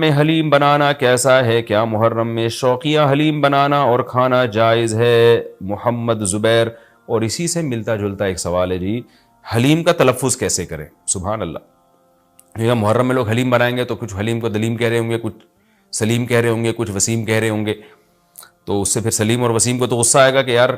میں حلیم بنانا کیسا ہے؟ کیا محرم میں شوقیہ حلیم بنانا اور کھانا جائز ہے؟ محمد زبیر۔ اور اسی سے ملتا جلتا ایک سوال ہے جی، حلیم کا تلفظ کیسے کریں؟ سبحان اللہ، یہ محرم میں لوگ حلیم بنائیں گے تو کچھ حلیم کو دلیم کہہ رہے ہوں گے، کچھ سلیم کہہ رہے ہوں گے، کچھ وسیم کہہ رہے ہوں گے، تو اس سے پھر سلیم اور وسیم کو تو غصہ آئے گا کہ یار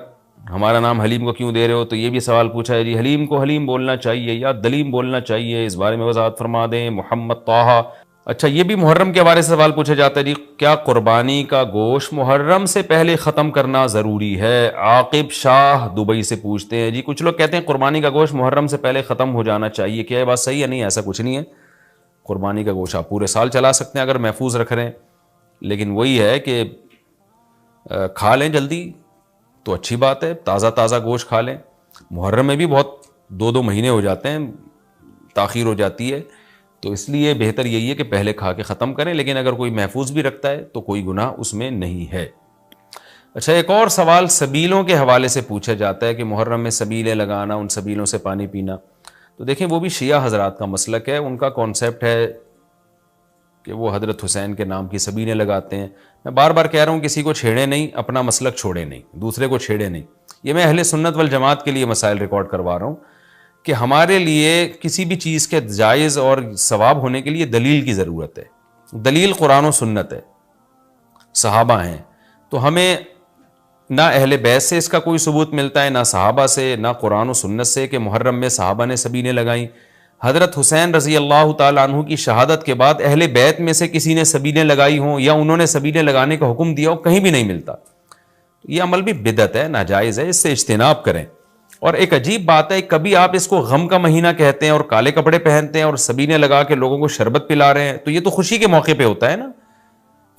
ہمارا نام حلیم کو کیوں دے رہے ہو؟ تو یہ بھی سوال پوچھا ہے جی، حلیم کو حلیم بولنا چاہیے یا دلیم بولنا چاہیے؟ اس بارے میں وضاحت فرما دیں محمد طاہا۔ اچھا، یہ بھی محرم کے حوالے سے سوال پوچھا جاتا ہے جی، کیا قربانی کا گوشت محرم سے پہلے ختم کرنا ضروری ہے؟ عاقب شاہ دبئی سے پوچھتے ہیں جی، کچھ لوگ کہتے ہیں قربانی کا گوشت محرم سے پہلے ختم ہو جانا چاہیے، کیا یہ بات صحیح ہے؟ نہیں، ایسا کچھ نہیں ہے۔ قربانی کا گوشت آپ پورے سال چلا سکتے ہیں اگر محفوظ رکھ رہے ہیں، لیکن وہی ہے کہ کھا لیں جلدی تو اچھی بات ہے، تازہ تازہ گوشت کھا لیں۔ محرم میں بھی بہت 2 مہینے ہو جاتے ہیں، تاخیر ہو جاتی ہے، تو اس لیے بہتر یہی ہے کہ پہلے کھا کے ختم کریں، لیکن اگر کوئی محفوظ بھی رکھتا ہے تو کوئی گناہ اس میں نہیں ہے۔ اچھا، ایک اور سوال سبیلوں کے حوالے سے پوچھا جاتا ہے کہ محرم میں سبیلیں لگانا، ان سبیلوں سے پانی پینا، تو دیکھیں وہ بھی شیعہ حضرات کا مسلک ہے، ان کا کانسیپٹ ہے کہ وہ حضرت حسین کے نام کی سبیلیں لگاتے ہیں۔ میں بار بار کہہ رہا ہوں، کسی کو چھیڑے نہیں، اپنا مسلک چھوڑے نہیں، دوسرے کو چھیڑے نہیں۔ یہ میں اہل سنت والجماعت کے لیے مسائل ریکارڈ کروا رہا ہوں کہ ہمارے لیے کسی بھی چیز کے جائز اور ثواب ہونے کے لیے دلیل کی ضرورت ہے۔ دلیل قرآن و سنت ہے، صحابہ ہیں، تو ہمیں نہ اہل بیت سے اس کا کوئی ثبوت ملتا ہے، نہ صحابہ سے، نہ قرآن و سنت سے کہ محرم میں صحابہ نے سبیلیں لگائیں۔ حضرت حسین رضی اللہ تعالیٰ عنہ کی شہادت کے بعد اہل بیت میں سے کسی نے سبیلیں لگائی ہوں یا انہوں نے سبیلیں لگانے کا حکم دیا ہو، کہیں بھی نہیں ملتا۔ یہ عمل بھی بدعت ہے، ناجائز ہے، اس سے اجتناب کریں۔ اور ایک عجیب بات ہے، کبھی آپ اس کو غم کا مہینہ کہتے ہیں اور کالے کپڑے پہنتے ہیں اور سبیلیں لگا کے لوگوں کو شربت پلا رہے ہیں، تو یہ تو خوشی کے موقع پہ ہوتا ہے نا،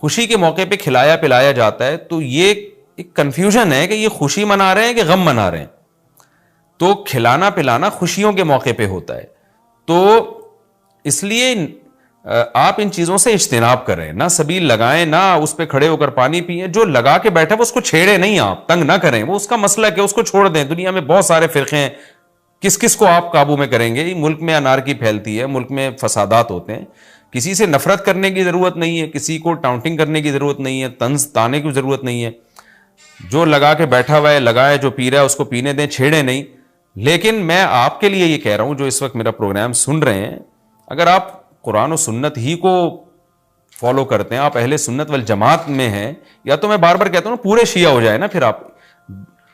خوشی کے موقع پہ کھلایا پلایا جاتا ہے، تو یہ ایک کنفیوژن ہے کہ یہ خوشی منا رہے ہیں کہ غم منا رہے ہیں۔ تو کھلانا پلانا خوشیوں کے موقع پہ ہوتا ہے، تو اس لیے آپ ان چیزوں سے اجتناب کریں، نہ سبیل لگائیں، نہ اس پہ کھڑے ہو کر پانی پئیں۔ جو لگا کے بیٹھا وہ اس کو چھیڑے نہیں، آپ تنگ نہ کریں، وہ اس کا مسلک ہے، اس کو چھوڑ دیں۔ دنیا میں بہت سارے فرقے ہیں، کس کس کو آپ قابو میں کریں گے؟ ملک میں انارکی پھیلتی ہے، ملک میں فسادات ہوتے ہیں، کسی سے نفرت کرنے کی ضرورت نہیں ہے، کسی کو ٹاؤنٹنگ کرنے کی ضرورت نہیں ہے، طنز تانے کی ضرورت نہیں ہے۔ جو لگا کے بیٹھا ہوا ہے لگائے، جو پی رہا ہے اس کو پینے دیں، چھیڑے نہیں۔ لیکن میں آپ کے لیے یہ کہہ رہا ہوں جو اس وقت میرا پروگرام سن رہے ہیں، اگر آپ قرآن و سنت ہی کو فالو کرتے ہیں، آپ اہل سنت والجماعت میں ہیں، یا تو میں بار بار کہتا ہوں پورے شیعہ ہو جائے نا، پھر آپ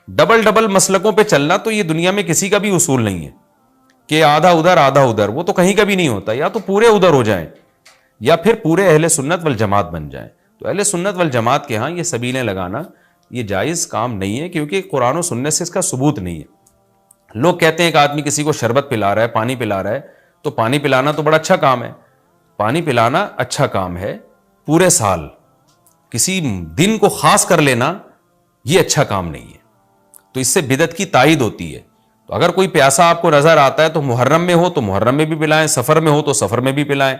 ڈبل مسلکوں پہ چلنا تو یہ دنیا میں کسی کا بھی اصول نہیں ہے کہ آدھا ادھر آدھا ادھر، وہ تو کہیں کا بھی نہیں ہوتا، یا تو پورے ادھر ہو جائیں یا پھر پورے اہل سنت والجماعت بن جائیں۔ تو اہل سنت والجماعت کے ہاں یہ سبیلیں لگانا یہ جائز کام نہیں ہے، کیونکہ قرآن و سنت سے اس کا ثبوت نہیں ہے۔ لوگ کہتے ہیں کہ آدمی کسی کو شربت پلا رہا ہے، پانی پلا رہا ہے، تو پانی پلانا تو بڑا اچھا کام ہے، پانی پلانا اچھا کام ہے، پورے سال کسی دن کو خاص کر لینا یہ اچھا کام نہیں ہے، تو اس سے بدعت کی تائید ہوتی ہے۔ تو اگر کوئی پیاسا آپ کو نظر آتا ہے تو محرم میں ہو تو محرم میں بھی پلائیں، سفر میں ہو تو سفر میں بھی پلائیں،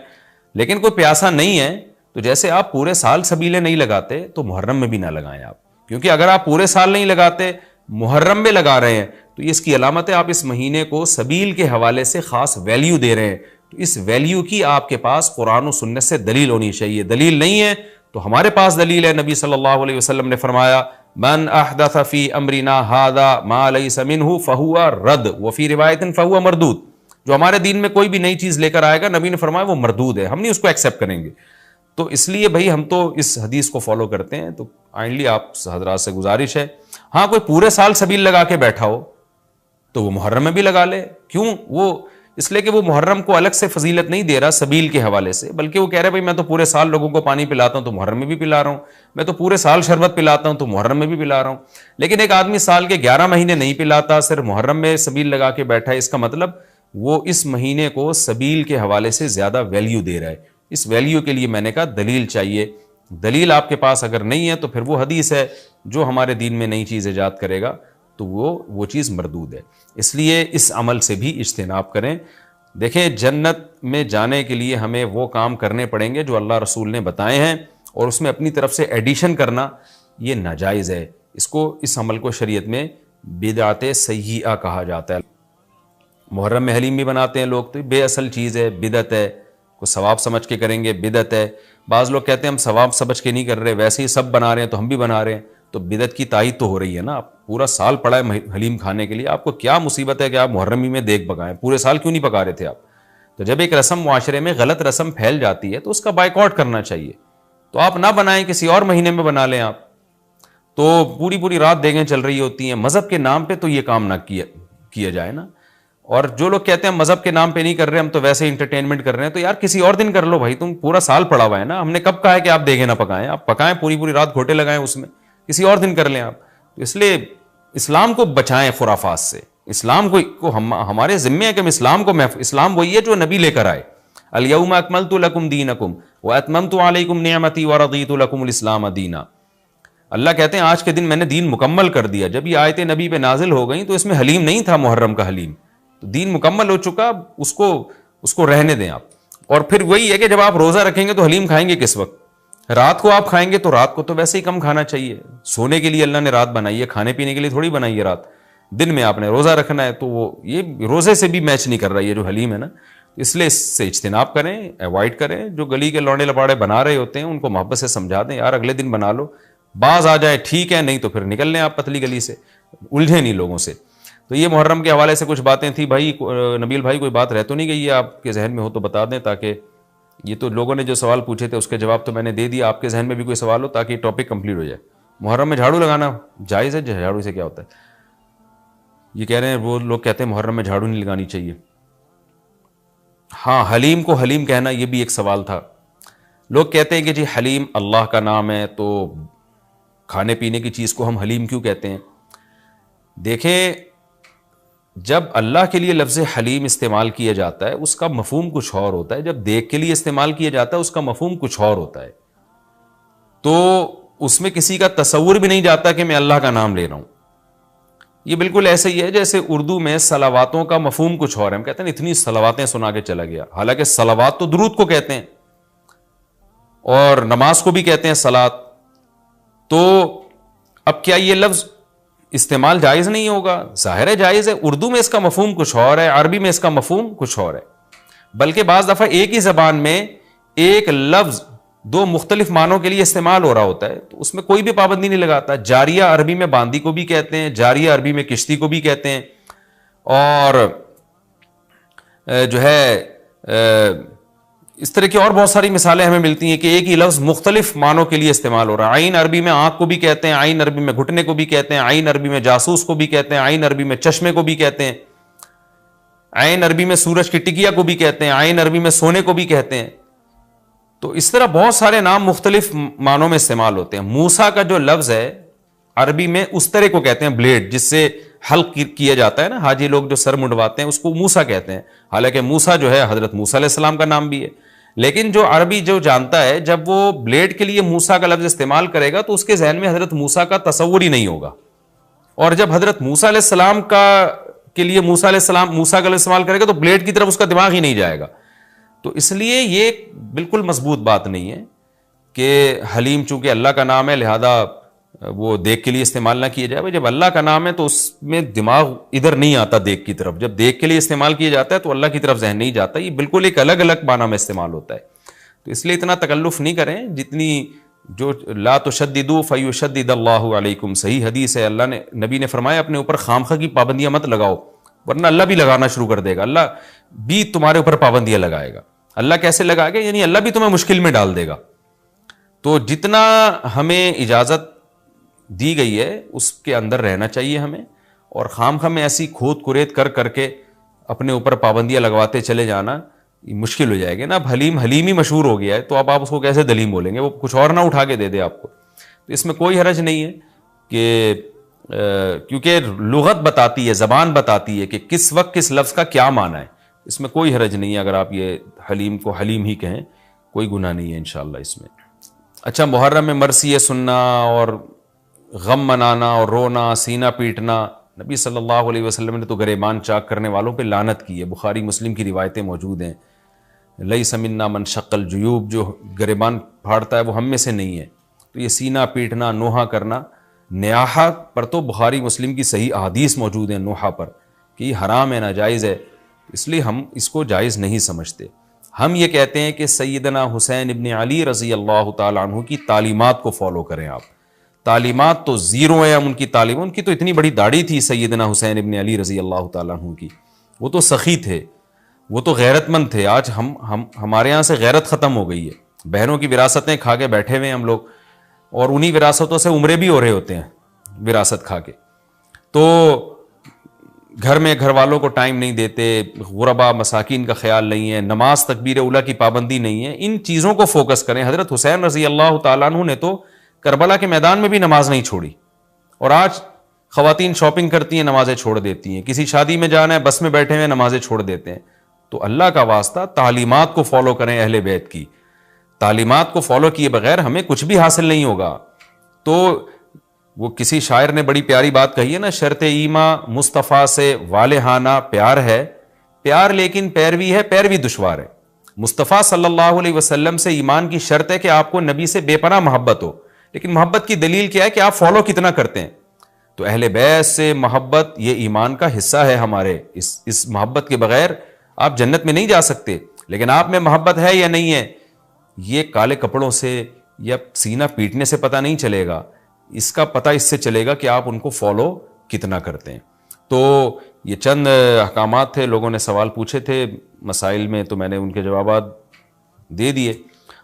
لیکن کوئی پیاسا نہیں ہے تو جیسے آپ پورے سال سبیلیں نہیں لگاتے تو محرم میں بھی نہ لگائیں آپ، کیونکہ اگر آپ پورے سال نہیں لگاتے محرم میں لگا رہے ہیں تو یہ اس کی علامت ہے آپ اس مہینے کو سبیل کے حوالے سے خاص ویلیو دے رہے ہیں، تو اس ویلیو کی آپ کے پاس قرآن و سنت سے دلیل ہونی چاہیے۔ دلیل نہیں ہے تو ہمارے پاس دلیل ہے، نبی صلی اللہ علیہ وسلم نے فرمایا من احدث فی امرنا ھذا ما لیس منہ فہو رد وفی روایت فہو مردود، جو ہمارے دین میں کوئی بھی نئی چیز لے کر آئے گا، نبی نے فرمایا وہ مردود ہے، ہم نہیں اس کو ایکسیپٹ کریں گے۔ تو اس لیے بھائی ہم تو اس حدیث کو فالو کرتے ہیں، تو کائنڈلی آپ حضرات سے گزارش ہے، ہاں کوئی پورے سال سبیل لگا کے بیٹھا ہو تو وہ محرم میں بھی لگا لے، کیوں؟ وہ اس لیے کہ وہ محرم کو الگ سے فضیلت نہیں دے رہا سبیل کے حوالے سے، بلکہ وہ کہہ رہے بھائی میں تو پورے سال لوگوں کو پانی پلاتا ہوں تو محرم میں بھی پلا رہا ہوں، میں تو پورے سال شربت پلاتا ہوں تو محرم میں بھی پلا رہا ہوں۔ لیکن ایک آدمی سال کے 11 مہینے نہیں پلاتا، صرف محرم میں سبیل لگا کے بیٹھا ہے، اس کا مطلب وہ اس مہینے کو سبیل کے حوالے سے زیادہ ویلیو دے رہا ہے۔ اس ویلیو کے لیے میں نے کہا دلیل چاہیے، دلیل آپ کے پاس اگر نہیں ہے تو پھر وہ حدیث ہے جو ہمارے دین میں نئی چیز ایجاد کرے گا تو وہ چیز مردود ہے، اس لیے اس عمل سے بھی اجتناب کریں۔ دیکھیں جنت میں جانے کے لیے ہمیں وہ کام کرنے پڑیں گے جو اللہ رسول نے بتائے ہیں، اور اس میں اپنی طرف سے ایڈیشن کرنا یہ ناجائز ہے، اس عمل کو شریعت میں بدعت سیئہ کہا جاتا ہے۔ محرم میں حلیم بھی بناتے ہیں لوگ، تو بے اصل چیز ہے، بدعت ہے، کو ثواب سمجھ کے کریں گے بدعت ہے۔ بعض لوگ کہتے ہیں ہم ثواب سمجھ کے نہیں کر رہے، ویسے ہی سب بنا رہے ہیں تو ہم بھی بنا رہے ہیں، تو بدعت کی تائید تو ہو رہی ہے نا. آپ پورا سال پڑا ہے حلیم کھانے کے لیے، آپ کو کیا مصیبت ہے کہ آپ محرمی میں دیگ پکائیں؟ پورے سال کیوں نہیں پکا رہے تھے آپ؟ تو جب ایک رسم معاشرے میں غلط رسم پھیل جاتی ہے تو اس کا بائیکاٹ کرنا چاہیے. تو آپ نہ بنائیں، کسی اور مہینے میں بنا لیں آپ. تو پوری رات دیگیں چل رہی ہوتی ہیں مذہب کے نام پہ، تو یہ کام نہ کیا جائے نا. اور جو لوگ کہتے ہیں مذہب کے نام پہ نہیں کر رہے، ہم تو ویسے انٹرٹینمنٹ کر رہے ہیں، تو یار کسی اور دن کر لو بھائی، تم پورا سال پڑا ہوا ہے نا. ہم نے کب کہا ہے کہ آپ دیگیں نہ پکائیں؟ آپ پکائیں، پوری رات گھوٹے لگائیں اس میں، کسی اور دن کر لیں آپ. تو اس لیے اسلام کو بچائیں خرافات سے. اسلام کو ہمارے ذمے ہے کہ ہم اسلام کو اسلام وہی ہے جو نبی لے کر آئے. الیوم اکملت لکم دینکم واتممت علیکم نعمتی ورضیت لکم الاسلام دینا. اللہ کہتے ہیں آج کے دن میں نے دین مکمل کر دیا. جب یہ آیتیں نبی پہ نازل ہو گئیں تو اس میں حلیم نہیں تھا، محرم کا حلیم. تو دین مکمل ہو چکا، اس کو رہنے دیں آپ. اور پھر وہی ہے کہ جب آپ روزہ رکھیں گے تو حلیم کھائیں گے کس وقت؟ رات کو آپ کھائیں گے تو رات کو تو ویسے ہی کم کھانا چاہیے. سونے کے لیے اللہ نے رات بنائی ہے، کھانے پینے کے لیے تھوڑی بنائی ہے رات. دن میں آپ نے روزہ رکھنا ہے، تو وہ یہ روزے سے بھی میچ نہیں کر رہا ہے جو حلیم ہے نا. اس لیے اس سے اجتناب کریں، ایوائڈ کریں. جو گلی کے لوڑے لپاڑے بنا رہے ہوتے ہیں ان کو محبت سے سمجھا دیں، یار اگلے دن بنا لو، باز آ جائے ٹھیک ہے، نہیں تو پھر نکل لیں آپ پتلی گلی سے، الجھے نہیں لوگوں سے. تو یہ محرم کے حوالے سے کچھ باتیں تھیں. بھائی نبیل بھائی کوئی بات رہ تو نہیں گئی ہے آپ کے ذہن میں ہو تو بتا دیں، تاکہ یہ تو لوگوں نے جو سوال پوچھے تھے اس کے جواب تو میں نے دے دیا. آپ کے ذہن میں بھی کوئی سوال ہو تاکہ ٹاپک کمپلیٹ ہو جائے. محرم میں جھاڑو لگانا جائز ہے؟ جھاڑو سے کیا ہوتا ہے؟ یہ کہہ رہے ہیں وہ لوگ کہتے ہیں محرم میں جھاڑو نہیں لگانی چاہیے. ہاں، حلیم کو حلیم کہنا یہ بھی ایک سوال تھا. لوگ کہتے ہیں کہ جی حلیم اللہ کا نام ہے تو کھانے پینے کی چیز کو ہم حلیم کیوں کہتے ہیں؟ دیکھیں، جب اللہ کے لیے لفظ حلیم استعمال کیا جاتا ہے اس کا مفہوم کچھ اور ہوتا ہے، جب دیگ کے لیے استعمال کیا جاتا ہے اس کا مفہوم کچھ اور ہوتا ہے. تو اس میں کسی کا تصور بھی نہیں جاتا کہ میں اللہ کا نام لے رہا ہوں. یہ بالکل ایسے ہی ہے جیسے اردو میں صلواتوں کا مفہوم کچھ اور ہے. ہم کہتے ہیں اتنی صلواتیں سنا کے چلا گیا، حالانکہ صلوات تو درود کو کہتے ہیں اور نماز کو بھی کہتے ہیں صلات. تو اب کیا یہ لفظ استعمال جائز نہیں ہوگا؟ ظاہر ہے جائز ہے. اردو میں اس کا مفہوم کچھ اور ہے، عربی میں اس کا مفہوم کچھ اور ہے. بلکہ بعض دفعہ ایک ہی زبان میں ایک لفظ دو مختلف معنوں کے لیے استعمال ہو رہا ہوتا ہے، تو اس میں کوئی بھی پابندی نہیں لگاتا. جاریہ عربی میں باندی کو بھی کہتے ہیں، جاریہ عربی میں کشتی کو بھی کہتے ہیں. اور جو ہے اس طرح کی اور بہت ساری مثالیں ہمیں ملتی ہیں کہ ایک ہی لفظ مختلف معنوں کے لیے استعمال ہو رہا ہے. عین عربی میں آنکھ کو بھی کہتے ہیں، عین عربی میں گھٹنے کو بھی کہتے ہیں، عین عربی میں جاسوس کو بھی کہتے ہیں، عین عربی میں چشمے کو بھی کہتے ہیں، عین عربی میں سورج کی ٹکیا کو بھی کہتے ہیں، عین عربی میں سونے کو بھی کہتے ہیں. تو اس طرح بہت سارے نام مختلف معنوں میں استعمال ہوتے ہیں. موسیٰ کا جو لفظ ہے عربی میں استرے کو کہتے ہیں، بلیڈ جس سے حلق کیا جاتا ہے نا، حاجی لوگ جو سر منڈواتے ہیں اس کو موسیٰ کہتے ہیں. حالانکہ موسیٰ جو ہے حضرت موسیٰ علیہ السلام کا نام بھی ہے. لیکن جو عربی جو جانتا ہے جب وہ بلیڈ کے لیے موسیٰ کا لفظ استعمال کرے گا تو اس کے ذہن میں حضرت موسیٰ کا تصور ہی نہیں ہوگا. اور جب حضرت موسیٰ علیہ السلام کے لیے موسیٰ کا لفظ استعمال کرے گا تو بلیڈ کی طرف اس کا دماغ ہی نہیں جائے گا. تو اس لیے یہ بالکل مضبوط بات نہیں ہے کہ حلیم چونکہ اللہ کا نام ہے لہذا وہ دیگ کے لیے استعمال نہ کیا جائے. جب اللہ کا نام ہے تو اس میں دماغ ادھر نہیں آتا دیگ کی طرف. جب دیگ کے لیے استعمال کیا جاتا ہے تو اللہ کی طرف ذہن نہیں جاتا. یہ بالکل ایک الگ الگ معنی میں استعمال ہوتا ہے. تو اس لیے اتنا تکلف نہیں کریں جتنی جو لا تشددوا فیشدد اللہ علیکم. صحیح حدیث ہے، اللہ نے نبی نے فرمایا اپنے اوپر خامخواہ کی پابندیاں مت لگاؤ ورنہ اللہ بھی لگانا شروع کر دے گا. اللہ بھی تمہارے اوپر پابندیاں لگائے گا. اللہ کیسے لگائے گا؟ یعنی اللہ بھی تمہیں مشکل میں ڈال دے گا. تو جتنا ہمیں اجازت دی گئی ہے اس کے اندر رہنا چاہیے ہمیں. اور خامخواہ میں ایسی کھود کریت کر کے اپنے اوپر پابندیاں لگواتے چلے جانا مشکل ہو جائے گی نا. اب حلیم ہی مشہور ہو گیا ہے تو اب آپ اس کو کیسے دلیم بولیں گے؟ وہ کچھ اور نہ اٹھا کے دے دے آپ کو. تو اس میں کوئی حرج نہیں ہے کہ کیونکہ لغت بتاتی ہے، زبان بتاتی ہے کہ کس وقت کس لفظ کا کیا معنی ہے. اس میں کوئی حرج نہیں ہے اگر آپ یہ حلیم کو حلیم ہی کہیں، کوئی گناہ نہیں ہے انشاءاللہ اس میں. اچھا، محرم میں مرثیے سننا اور غم منانا اور رونا، سینہ پیٹنا، نبی صلی اللہ علیہ وسلم نے تو گریبان چاک کرنے والوں پہ لعنت کی ہے. بخاری مسلم کی روایتیں موجود ہیں. لیس منا من شق الجیوب، جو گریبان پھاڑتا ہے وہ ہم میں سے نہیں ہے. تو یہ سینہ پیٹنا، نوحہ کرنا، نیاحہ پر تو بخاری مسلم کی صحیح احادیث موجود ہیں نوحہ پر کہ یہ حرام ہے، ناجائز ہے. اس لیے ہم اس کو جائز نہیں سمجھتے. ہم یہ کہتے ہیں کہ سیدنا حسین ابن علی رضی اللہ تعالیٰ عنہ کی تعلیمات کو فالو کریں آپ. تعلیمات تو زیرو ہیں. ہم ان کی تعلیم، ان کی تو اتنی بڑی داڑھی تھی سیدنا حسین ابن علی رضی اللہ تعالیٰ عنہ کی، وہ تو سخی تھے، وہ تو غیرت مند تھے. آج ہمارے یہاں سے غیرت ختم ہو گئی ہے، بہنوں کی وراثتیں کھا کے بیٹھے ہوئے ہیں ہم لوگ، اور انہی وراثتوں سے عمرے بھی ہو رہے ہوتے ہیں وراثت کھا کے. تو گھر میں گھر والوں کو ٹائم نہیں دیتے، غربا مساکین کا خیال نہیں ہے، نماز تکبیر اولیٰ کی پابندی نہیں ہے. ان چیزوں کو فوکس کریں. حضرت حسین رضی اللہ تعالیٰ عنہ نے تو کربلا کے میدان میں بھی نماز نہیں چھوڑی، اور آج خواتین شاپنگ کرتی ہیں نمازیں چھوڑ دیتی ہیں، کسی شادی میں جانا ہے بس میں بیٹھے ہوئے نمازیں چھوڑ دیتے ہیں. تو اللہ کا واسطہ تعلیمات کو فالو کریں اہل بیت کی. تعلیمات کو فالو کیے بغیر ہمیں کچھ بھی حاصل نہیں ہوگا. تو وہ کسی شاعر نے بڑی پیاری بات کہی ہے نا، شرط ایماں مصطفیٰ سے والہانہ پیار ہے، پیار لیکن پیروی ہے، پیروی دشوار ہے. مصطفیٰ صلی اللہ علیہ وسلم سے ایمان کی شرط ہے کہ آپ کو نبی سے بے پناہ محبت ہو، لیکن محبت کی دلیل کیا ہے کہ آپ فالو کتنا کرتے ہیں. تو اہل بیت سے محبت یہ ایمان کا حصہ ہے ہمارے. اس محبت کے بغیر آپ جنت میں نہیں جا سکتے. لیکن آپ میں محبت ہے یا نہیں ہے، یہ کالے کپڑوں سے یا سینہ پیٹنے سے پتہ نہیں چلے گا. اس کا پتہ اس سے چلے گا کہ آپ ان کو فالو کتنا کرتے ہیں. تو یہ چند احکامات تھے. لوگوں نے سوال پوچھے تھے مسائل میں، تو میں نے ان کے جوابات دے دیے،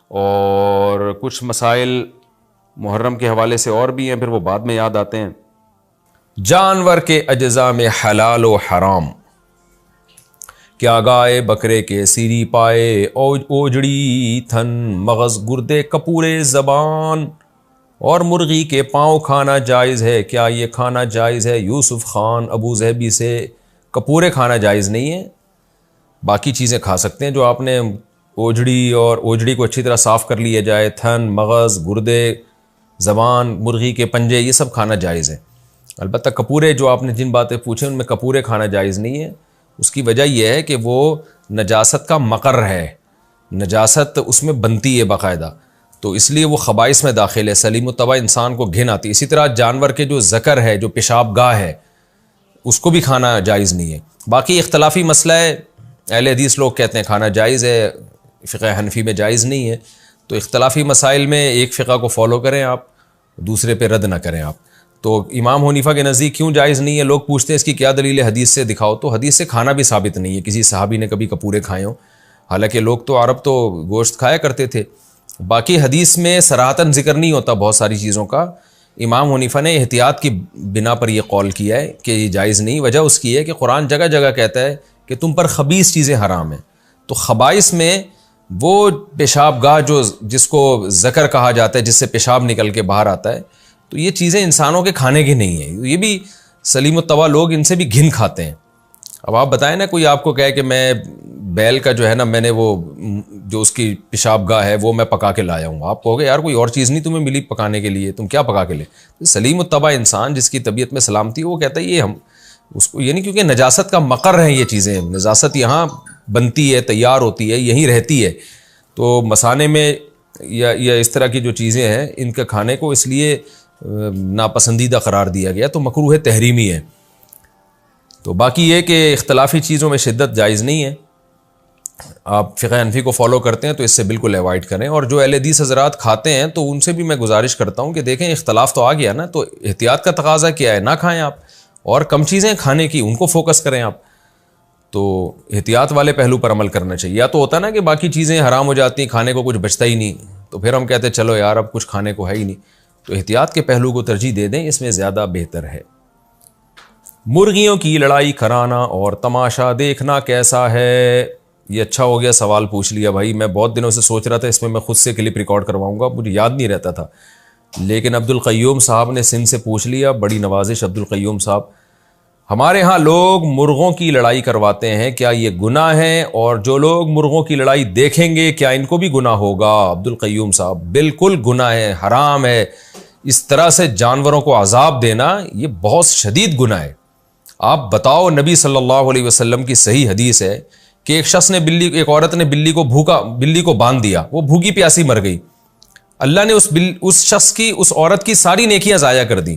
اور کچھ مسائل محرم کے حوالے سے اور بھی ہیں، پھر وہ بعد میں یاد آتے ہیں. جانور کے اجزاء میں حلال و حرام. کیا گائے بکرے کے سیری پائے، اوجڑی تھن مغز گردے کپورے زبان، اور مرغی کے پاؤں کھانا جائز ہے؟ کیا یہ کھانا جائز ہے؟ یوسف خان ابو ظہبی سے. کپورے کھانا جائز نہیں ہے، باقی چیزیں کھا سکتے ہیں جو آپ نے اوجڑی، اور اوجڑی کو اچھی طرح صاف کر لیا جائے، تھن مغز گردے زبان مرغی کے پنجے، یہ سب کھانا جائز ہے. البتہ کپورے جو آپ نے جن باتیں پوچھیں ان میں کپورے کھانا جائز نہیں ہے. اس کی وجہ یہ ہے کہ وہ نجاست کا مقر ہے، نجاست اس میں بنتی ہے باقاعدہ، تو اس لیے وہ خبائث میں داخل ہے. سلیم الطبع انسان کو گھن آتی. اسی طرح جانور کے جو ذکر ہے، جو پیشاب گاہ ہے، اس کو بھی کھانا جائز نہیں ہے. باقی اختلافی مسئلہ ہے، اہل حدیث لوگ کہتے ہیں کھانا جائز ہے، فقہ حنفی میں جائز نہیں ہے. تو اختلافی مسائل میں ایک فقہ کو فالو کریں آپ، دوسرے پہ رد نہ کریں آپ. تو امام حنیفہ کے نزدیک کیوں جائز نہیں ہے؟ لوگ پوچھتے ہیں اس کی کیا دلیل ہے، حدیث سے دکھاؤ. تو حدیث سے کھانا بھی ثابت نہیں ہے کسی صحابی نے کبھی کپورے کھائے ہوں، حالانکہ لوگ تو عرب تو گوشت کھایا کرتے تھے. باقی حدیث میں صراحتاً ذکر نہیں ہوتا بہت ساری چیزوں کا. امام حنیفہ نے احتیاط کی بنا پر یہ قول کیا ہے کہ یہ جائز نہیں. وجہ اس کی ہے کہ قرآن جگہ جگہ کہتا ہے کہ تم پر خبیث چیزیں حرام ہیں. تو خبائث میں وہ پیشاب گاہ جو جس کو ذکر کہا جاتا ہے، جس سے پیشاب نکل کے باہر آتا ہے، تو یہ چیزیں انسانوں کے کھانے کی نہیں ہیں. یہ بھی سلیم الطبع لوگ ان سے بھی گھن کھاتے ہیں. اب آپ بتائیں نا، کوئی آپ کو کہے کہ میں بیل کا جو ہے نا، میں نے وہ جو اس کی پیشاب گاہ ہے وہ میں پکا کے لایا ہوں، آپ کہو گے یار کوئی اور چیز نہیں تمہیں ملی پکانے کے لیے، تم کیا پکا کے لے؟ سلیم الطبع انسان جس کی طبیعت میں سلامتی ہو، وہ کہتا ہے یہ ہم اس کو، یعنی کیونکہ نجاست کا مقر ہیں یہ چیزیں، نجاست یہاں بنتی ہے، تیار ہوتی ہے، یہیں رہتی ہے. تو مسانے میں یا اس طرح کی جو چیزیں ہیں ان کے کھانے کو اس لیے ناپسندیدہ قرار دیا گیا، تو مکروہ تحریمی ہے. تو باقی یہ کہ اختلافی چیزوں میں شدت جائز نہیں ہے. آپ فقہ حنفی کو فالو کرتے ہیں تو اس سے بالکل ایوائڈ کریں. اور جو اہل حدیث حضرات کھاتے ہیں تو ان سے بھی میں گزارش کرتا ہوں کہ دیکھیں اختلاف تو آ گیا نا، تو احتیاط کا تقاضا کیا ہے، نہ کھائیں آپ، اور کم چیزیں کھانے کی ان کو فوکس کریں آپ. تو احتیاط والے پہلو پر عمل کرنا چاہیے. یا تو ہوتا نا کہ باقی چیزیں حرام ہو جاتی ہیں، کھانے کو کچھ بچتا ہی نہیں، تو پھر ہم کہتے ہیں چلو یار اب کچھ کھانے کو ہے ہی نہیں. تو احتیاط کے پہلو کو ترجیح دے دیں، اس میں زیادہ بہتر ہے. مرغیوں کی لڑائی کرانا اور تماشا دیکھنا کیسا ہے؟ یہ اچھا ہو گیا سوال پوچھ لیا بھائی. میں بہت دنوں سے سوچ رہا تھا اس میں خود سے کلپ ریکارڈ کرواؤں گا، مجھے یاد نہیں رہتا تھا، لیکن عبد القیوم صاحب نے سندھ سے پوچھ لیا. بڑی نوازش عبد القیوم صاحب. ہمارے ہاں لوگ مرغوں کی لڑائی کرواتے ہیں، کیا یہ گناہ ہے؟ اور جو لوگ مرغوں کی لڑائی دیکھیں گے کیا ان کو بھی گناہ ہوگا؟ عبد القیوم صاحب بالکل گناہ ہے، حرام ہے. اس طرح سے جانوروں کو عذاب دینا یہ بہت شدید گناہ ہے. آپ بتاؤ، نبی صلی اللہ علیہ وسلم کی صحیح حدیث ہے کہ ایک عورت نے بلی کو باندھ دیا، وہ بھوکی پیاسی مر گئی. اللہ نے اس شخص کی، اس عورت کی ساری نیکیاں ضائع کر دی.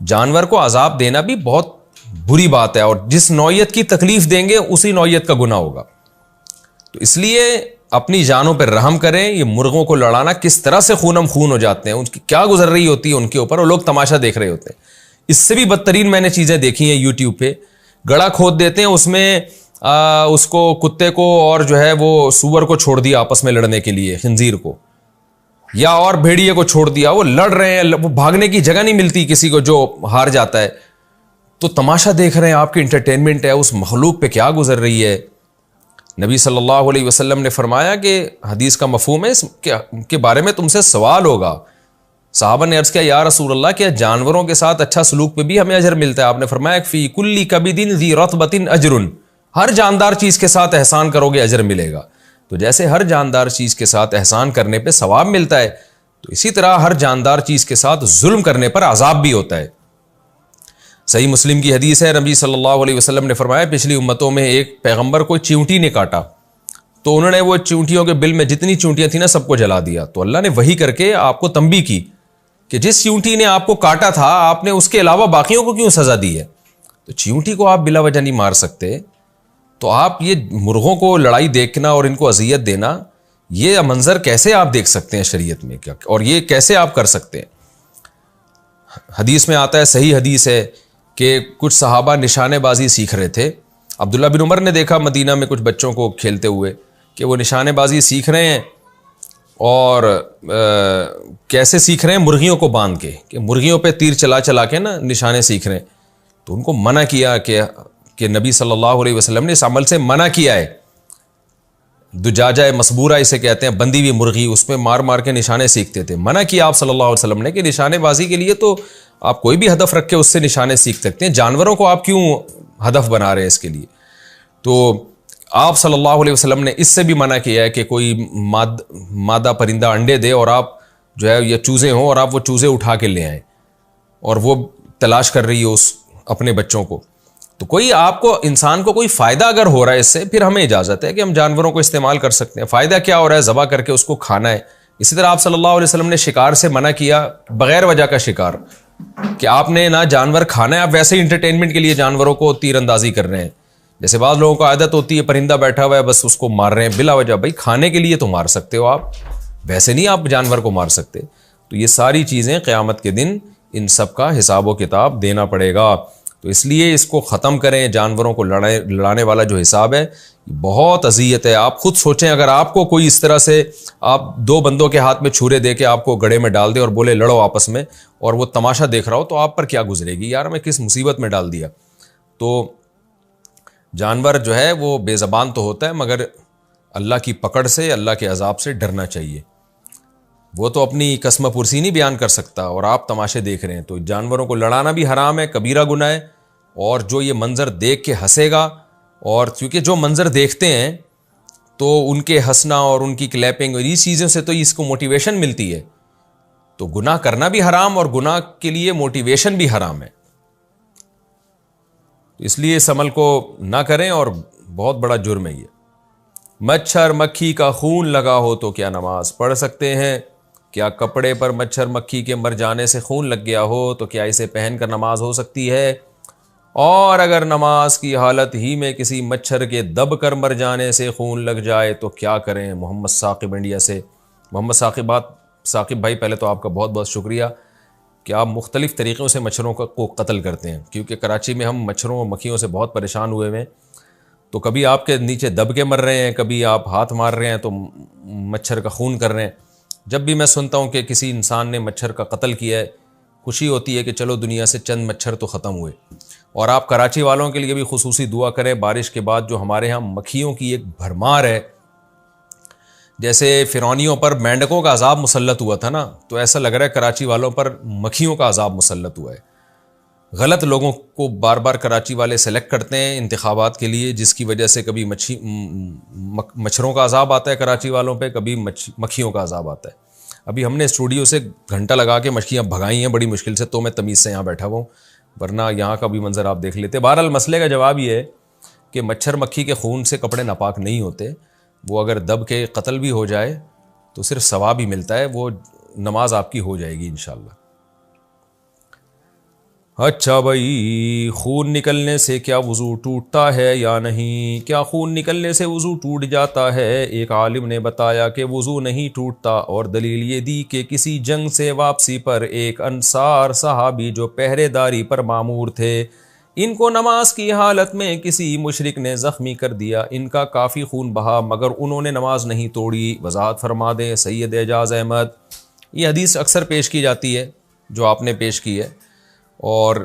جانور کو عذاب دینا بھی بہت بری بات ہے، اور جس نوعیت کی تکلیف دیں گے اسی نوعیت کا گناہ ہوگا. تو اس لیے اپنی جانوں پہ رحم کریں. یہ مرغوں کو لڑانا کس طرح سے خونم خون ہو جاتے ہیں, ان کی کیا گزر رہی ہوتی ہے ان کے اوپر, اور لوگ تماشا دیکھ رہے ہوتے ہیں. اس سے بھی بدترین میں نے چیزیں دیکھی ہیں یوٹیوب پہ. گڑھا کھود دیتے ہیں, اس میں اس کو کتے کو اور جو ہے وہ سور کو چھوڑ دیا آپس میں لڑنے کے لیے, خنزیر کو یا اور بھیڑیے کو چھوڑ دیا, وہ لڑ رہے ہیں, وہ بھاگنے کی جگہ نہیں ملتی کسی کو جو ہار جاتا ہے. تو تماشا دیکھ رہے ہیں, آپ کی انٹرٹینمنٹ ہے, اس مخلوق پہ کیا گزر رہی ہے. نبی صلی اللہ علیہ وسلم نے فرمایا کہ حدیث کا مفہوم ہے اس کے بارے میں تم سے سوال ہوگا. صحابہ نے عرض کیا یا رسول اللہ, کیا جانوروں کے ساتھ اچھا سلوک پہ بھی ہمیں اجر ملتا ہے؟ آپ نے فرمایا فی کلی کبدن ذی رطبۃ اجر, ہر جاندار چیز کے ساتھ احسان کرو گے اجر ملے گا. تو جیسے ہر جاندار چیز کے ساتھ احسان کرنے پہ ثواب ملتا ہے, تو اسی طرح ہر جاندار چیز کے ساتھ ظلم کرنے پر عذاب بھی ہوتا ہے. صحیح مسلم کی حدیث ہے, نبی صلی اللہ علیہ وسلم نے فرمایا پچھلی امتوں میں ایک پیغمبر کو چیونٹی نے کاٹا, تو انہوں نے وہ چیونٹیوں کے بل میں جتنی چیونٹیاں تھیں نا سب کو جلا دیا. تو اللہ نے وحی کر کے آپ کو تنبیہ کی کہ جس چیونٹی نے آپ کو کاٹا تھا آپ نے اس کے علاوہ باقیوں کو کیوں سزا دی ہے. تو چیونٹی کو آپ بلا وجہ نہیں مار سکتے, تو آپ یہ مرغوں کو لڑائی دیکھنا اور ان کو اذیت دینا, یہ منظر کیسے آپ دیکھ سکتے ہیں شریعت میں, کیا اور یہ کیسے آپ کر سکتے ہیں؟ حدیث میں آتا ہے, صحیح حدیث ہے کہ کچھ صحابہ نشانے بازی سیکھ رہے تھے. عبداللہ بن عمر نے دیکھا مدینہ میں کچھ بچوں کو کھیلتے ہوئے کہ وہ نشانے بازی سیکھ رہے ہیں, اور کیسے سیکھ رہے ہیں؟ مرغیوں کو باندھ کے, کہ مرغیوں پہ تیر چلا چلا کے نا نشانے سیکھ رہے ہیں. تو ان کو منع کیا کہ نبی صلی اللہ علیہ وسلم نے اس عمل سے منع کیا ہے. دجاجہ مسبورہ اسے کہتے ہیں, بندی ہوئی مرغی, اس پہ مار مار کے نشانے سیکھتے تھے. منع کیا آپ صلی اللہ علیہ وسلم نے کہ نشانے بازی کے لیے تو آپ کوئی بھی ہدف رکھ کے اس سے نشانے سیکھ سکتے ہیں, جانوروں کو آپ کیوں ہدف بنا رہے ہیں اس کے لیے. تو آپ صلی اللہ علیہ وسلم نے اس سے بھی منع کیا ہے کہ کوئی مادہ پرندہ انڈے دے اور آپ جو ہے یا چوزے ہوں اور آپ وہ چوزے اٹھا کے لے آئیں, اور وہ تلاش کر رہی ہو اس اپنے بچوں کو. تو کوئی آپ کو انسان کو کوئی فائدہ اگر ہو رہا ہے اس سے, پھر ہمیں اجازت ہے کہ ہم جانوروں کو استعمال کر سکتے ہیں. فائدہ کیا ہو رہا ہے؟ ذبح کر کے اس کو کھانا ہے. اسی طرح آپ صلی اللہ علیہ وسلم نے شکار سے منع کیا, بغیر وجہ کا شکار, کہ آپ نے نہ جانور کھانا ہے, آپ ویسے ہی انٹرٹینمنٹ کے لیے جانوروں کو تیر اندازی کر رہے ہیں. جیسے بعض لوگوں کو عادت ہوتی ہے پرندہ بیٹھا ہوا ہے بس اس کو مار رہے ہیں بلا وجہ. بھائی کھانے کے لیے تو مار سکتے ہو آپ, ویسے نہیں آپ جانور کو مار سکتے. تو یہ ساری چیزیں قیامت کے دن ان سب کا حساب و کتاب دینا پڑے گا. تو اس لیے اس کو ختم کریں. جانوروں کو لڑانے والا جو حساب ہے بہت اذیت ہے. آپ خود سوچیں, اگر آپ کو کوئی اس طرح سے آپ دو بندوں کے ہاتھ میں چھرے دے کے آپ کو گڑھے میں ڈال دے اور بولے لڑو آپس میں, اور وہ تماشا دیکھ رہا ہو, تو آپ پر کیا گزرے گی, یار میں کس مصیبت میں ڈال دیا. تو جانور جو ہے وہ بے زبان تو ہوتا ہے, مگر اللہ کی پکڑ سے, اللہ کے عذاب سے ڈرنا چاہیے. وہ تو اپنی قسم پرسی نہیں بیان کر سکتا, اور آپ تماشے دیکھ رہے ہیں. تو جانوروں کو لڑانا بھی حرام ہے, کبیرہ گناہ ہے. اور جو یہ منظر دیکھ کے ہنسے گا, اور کیونکہ جو منظر دیکھتے ہیں تو ان کے ہنسنا اور ان کی کلیپنگ اور یہ چیزوں سے تو اس کو موٹیویشن ملتی ہے. تو گناہ کرنا بھی حرام اور گناہ کے لیے موٹیویشن بھی حرام ہے. اس لیے اس عمل کو نہ کریں, اور بہت بڑا جرم ہے یہ. مچھر مکھی کا خون لگا ہو تو کیا نماز پڑھ سکتے ہیں؟ کیا کپڑے پر مچھر مکھی کے مر جانے سے خون لگ گیا ہو تو کیا اسے پہن کر نماز ہو سکتی ہے؟ اور اگر نماز کی حالت ہی میں کسی مچھر کے دب کر مر جانے سے خون لگ جائے تو کیا کریں؟ محمد ثاقب انڈیا سے. محمد ثاقب بھائی, پہلے تو آپ کا بہت بہت شکریہ کہ آپ مختلف طریقوں سے مچھروں کو قتل کرتے ہیں, کیونکہ کراچی میں ہم مچھروں اور مکھیوں سے بہت پریشان ہوئے ہیں. تو کبھی آپ کے نیچے دب کے مر رہے ہیں, کبھی آپ ہاتھ مار رہے ہیں تو مچھر کا خون کر رہے ہیں. جب بھی میں سنتا ہوں کہ کسی انسان نے مچھر کا قتل کیا ہے, خوشی ہوتی ہے کہ چلو دنیا سے چند مچھر تو ختم ہوئے. اور آپ کراچی والوں کے لیے بھی خصوصی دعا کریں. بارش کے بعد جو ہمارے ہاں مکھیوں کی ایک بھرمار ہے, جیسے فرعونیوں پر مینڈکوں کا عذاب مسلط ہوا تھا نا, تو ایسا لگ رہا ہے کراچی والوں پر مکھیوں کا عذاب مسلط ہوا ہے. غلط لوگوں کو بار بار کراچی والے سلیکٹ کرتے ہیں انتخابات کے لیے, جس کی وجہ سے کبھی مچھروں کا عذاب آتا ہے کراچی والوں پہ, کبھی مکھیوں کا عذاب آتا ہے. ابھی ہم نے اسٹوڈیو سے گھنٹہ لگا کے مکھیاں بھگائی ہیں بڑی مشکل سے, تو میں تمیز سے یہاں بیٹھا ہوا ہوں, ورنہ یہاں کا بھی منظر آپ دیکھ لیتے. بہرحال مسئلے کا جواب یہ ہے کہ مچھر مکھی کے خون سے کپڑے ناپاک نہیں ہوتے. وہ اگر دب کے قتل بھی ہو جائے تو صرف ثواب ہی ملتا ہے, وہ نماز آپ کی ہو جائے گی انشاءاللہ. اچھا بھائی، خون نکلنے سے کیا وضو ٹوٹتا ہے یا نہیں؟ کیا خون نکلنے سے وضو ٹوٹ جاتا ہے؟ ایک عالم نے بتایا کہ وضو نہیں ٹوٹتا، اور دلیل یہ دی کہ کسی جنگ سے واپسی پر ایک انصار صحابی جو پہرے داری پر مامور تھے، ان کو نماز کی حالت میں کسی مشرک نے زخمی کر دیا۔ ان کا کافی خون بہا مگر انہوں نے نماز نہیں توڑی۔ وضاحت فرما دیں سید اعجاز احمد۔ یہ حدیث اکثر پیش کی جاتی ہے جو آپ نے پیش کی ہے، اور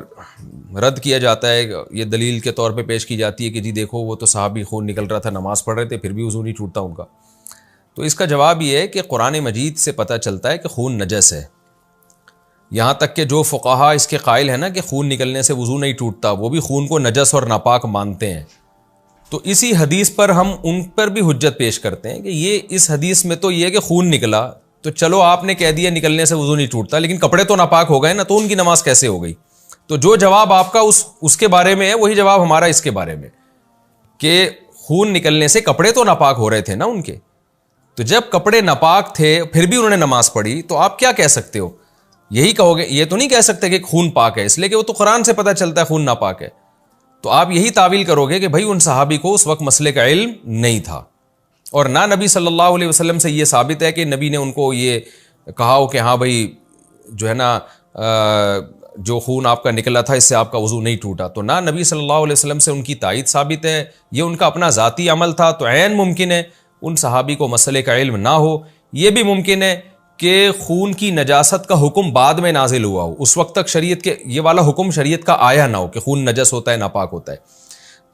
رد کیا جاتا ہے، یہ دلیل کے طور پہ پیش کی جاتی ہے کہ جی دیکھو وہ تو صحابی خون نکل رہا تھا، نماز پڑھ رہے تھے، پھر بھی وضو نہیں ٹوٹتا ان کا۔ تو اس کا جواب یہ ہے کہ قرآن مجید سے پتہ چلتا ہے کہ خون نجس ہے۔ یہاں تک کہ جو فقہا اس کے قائل ہیں نا کہ خون نکلنے سے وضو نہیں ٹوٹتا، وہ بھی خون کو نجس اور ناپاک مانتے ہیں۔ تو اسی حدیث پر ہم ان پر بھی حجت پیش کرتے ہیں کہ یہ اس حدیث میں تو یہ ہے کہ خون نکلا، تو چلو آپ نے کہہ دیا نکلنے سے وضو نہیں ٹوٹتا، لیکن کپڑے تو ناپاک ہو گئے نا، تو ان کی نماز کیسے ہو گئی؟ تو جو جواب آپ کا اس کے بارے میں ہے، وہی جواب ہمارا اس کے بارے میں، کہ خون نکلنے سے کپڑے تو ناپاک ہو رہے تھے نا ان کے۔ تو جب کپڑے ناپاک تھے پھر بھی انہوں نے نماز پڑھی، تو آپ کیا کہہ سکتے ہو؟ یہی کہو گے، یہ تو نہیں کہہ سکتے کہ خون پاک ہے، اس لیے کہ وہ تو قرآن سے پتہ چلتا ہے خون ناپاک ہے۔ تو آپ یہی تعویل کرو گے کہ بھائی ان صحابی کو اس وقت مسئلے کا علم نہیں تھا، اور نہ نبی صلی اللہ علیہ وسلم سے یہ ثابت ہے کہ نبی نے ان کو یہ کہا ہو کہ ہاں بھائی جو ہے نا جو خون آپ کا نکلا تھا اس سے آپ کا وضو نہیں ٹوٹا۔ تو نہ نبی صلی اللہ علیہ وسلم سے ان کی تائید ثابت ہے، یہ ان کا اپنا ذاتی عمل تھا۔ تو عین ممکن ہے ان صحابی کو مسئلے کا علم نہ ہو، یہ بھی ممکن ہے کہ خون کی نجاست کا حکم بعد میں نازل ہوا ہو، اس وقت تک شریعت کے یہ والا حکم شریعت کا آیا نہ ہو کہ خون نجس ہوتا ہے، ناپاک ہوتا ہے۔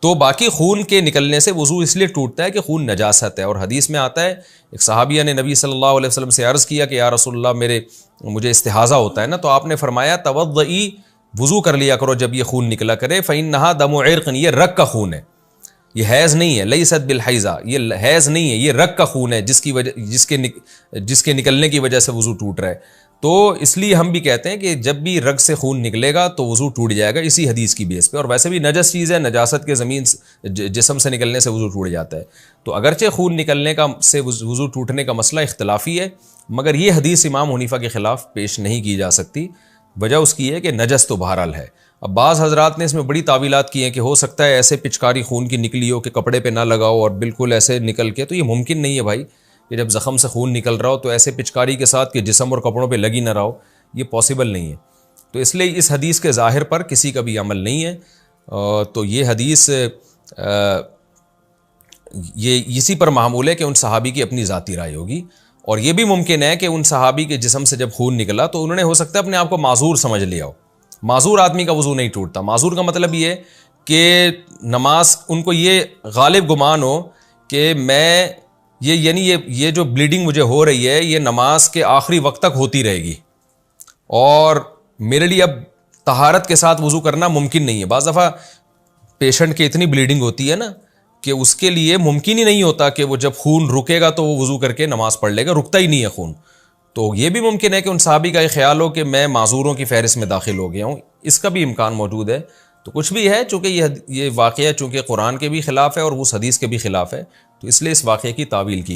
تو باقی خون کے نکلنے سے وضو اس لیے ٹوٹتا ہے کہ خون نجاست ہے، اور حدیث میں آتا ہے ایک صحابیہ نے نبی صلی اللہ علیہ وسلم سے عرض کیا کہ یا رسول اللہ مجھے استحاضہ ہوتا ہے نا، تو آپ نے فرمایا توضئی، وضو کر لیا کرو جب یہ خون نکلا کرے، فإنها دم عرق، یہ رگ کا خون ہے، یہ حیض نہیں ہے، لیست بالحیضہ، یہ حیض نہیں ہے، یہ رگ کا خون ہے جس کے نکلنے کی وجہ سے وضو ٹوٹ رہا ہے۔ تو اس لیے ہم بھی کہتے ہیں کہ جب بھی رگ سے خون نکلے گا تو وضو ٹوٹ جائے گا اسی حدیث کی بیس پہ، اور ویسے بھی نجس چیز ہے، نجاست کے جسم سے نکلنے سے وضو ٹوٹ جاتا ہے۔ تو اگرچہ خون نکلنے سے وضو ٹوٹنے کا مسئلہ اختلافی ہے، مگر یہ حدیث امام حنیفہ کے خلاف پیش نہیں کی جا سکتی۔ وجہ اس کی ہے کہ نجس تو بہرحال ہے۔ اب بعض حضرات نے اس میں بڑی تعویلات کی ہیں کہ ہو سکتا ہے ایسے پچکاری خون کی نکلی ہو کہ کپڑے پہ نہ لگاؤ اور بالکل ایسے نکل کے، تو یہ ممکن نہیں ہے بھائی کہ جب زخم سے خون نکل رہا ہو تو ایسے پچکاری کے ساتھ کہ جسم اور کپڑوں پہ لگی نہ رہا ہو، یہ پاسبل نہیں ہے۔ تو اس لیے اس حدیث کے ظاہر پر کسی کا بھی عمل نہیں ہے۔ تو یہ حدیث یہ اسی پر معمول ہے کہ ان صحابی کی اپنی ذاتی رائے ہوگی، اور یہ بھی ممکن ہے کہ ان صحابی کے جسم سے جب خون نکلا تو انہوں نے ہو سکتا ہے اپنے آپ کو معذور سمجھ لیا ہو۔ معذور آدمی کا وضو نہیں ٹوٹتا۔ معذور کا مطلب یہ کہ نماز ان کو یہ غالب گمان ہو کہ میں یہ جو بلیڈنگ مجھے ہو رہی ہے یہ نماز کے آخری وقت تک ہوتی رہے گی، اور میرے لیے اب طہارت کے ساتھ وضو کرنا ممکن نہیں ہے۔ بعض دفعہ پیشنٹ کی اتنی بلیڈنگ ہوتی ہے نا کہ اس کے لیے ممکن ہی نہیں ہوتا کہ وہ جب خون رکے گا تو وہ وضو کر کے نماز پڑھ لے گا، رکتا ہی نہیں ہے خون۔ تو یہ بھی ممکن ہے کہ ان صحابی کا یہ خیال ہو کہ میں معذوروں کی فہرست میں داخل ہو گیا ہوں، اس کا بھی امکان موجود ہے۔ تو کچھ بھی ہے، چونکہ یہ واقعہ چونکہ قرآن کے بھی خلاف ہے اور اس حدیث کے بھی خلاف ہے، تو اس لیے اس واقعے کی تعویل کی